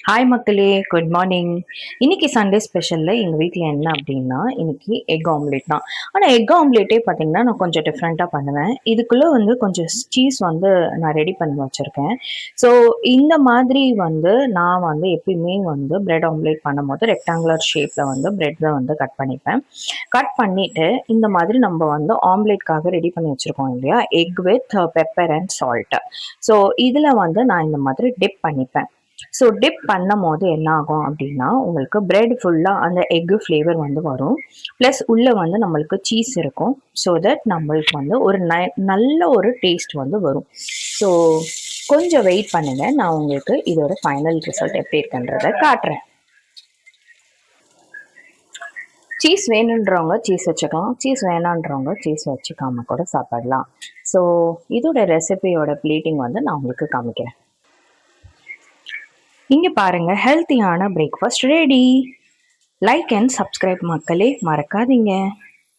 Hi மக்களே, good morning. இன்னைக்கு Sunday ஸ்பெஷலில் எங்கள் வீட்டில் என்ன அப்படின்னா, இன்னைக்கு எக் ஆம்லேட் தான். ஆனால் எக் ஆம்லேட்டே பார்த்தீங்கன்னா நான் கொஞ்சம் டிஃப்ரெண்ட்டாக பண்ணுவேன். இதுக்குள்ளே வந்து கொஞ்சம் சீஸ் வந்து நான் ரெடி பண்ணி வச்சுருக்கேன். ஸோ இந்த மாதிரி வந்து நான் வந்து எப்பயுமே வந்து பிரெட் ஆம்லேட் பண்ணும்போது ரெக்டாங்குலர் ஷேப்பில் வந்து பிரெட்டை வந்து கட் பண்ணிப்பேன். கட் பண்ணிவிட்டு இந்த மாதிரி நம்ம வந்து ஆம்லேட்காக ரெடி பண்ணி வச்சுருக்கோம் இல்லையா, egg with pepper and salt. So இதில் வந்து நான் இந்த மாதிரி டிப் பண்ணிப்பேன். ஸோ டிப் பண்ணும்போது என்ன ஆகும் அப்படின்னா, உங்களுக்கு பிரெட் ஃபுல்லாக அந்த எக்கு ஃப்ளேவர் வந்து வரும். ப்ளஸ் உள்ளே வந்து நம்மளுக்கு சீஸ் இருக்கும். ஸோ தட் நம்மளுக்கு வந்து ஒரு நல்ல ஒரு டேஸ்ட் வந்து வரும். ஸோ கொஞ்சம் வெயிட் பண்ணுங்கள், நான் உங்களுக்கு இதோட ஃபைனல் ரிசல்ட் எப்படி இருக்குன்றதை காட்டுறேன். சீஸ் வேணுன்றவங்க சீஸ் வச்சுக்கலாம், சீஸ் வேணான்றவங்க சீஸ் வச்சுக்காம கூட சாப்பிடலாம். ஸோ இதோட ரெசிபியோட பிளேட்டிங் வந்து நான் உங்களுக்கு காமிக்கிறேன். இங்கே பாருங்கள், ஹெல்த்தியான breakfast ready. Like and subscribe மக்களே, மறக்காதீங்க.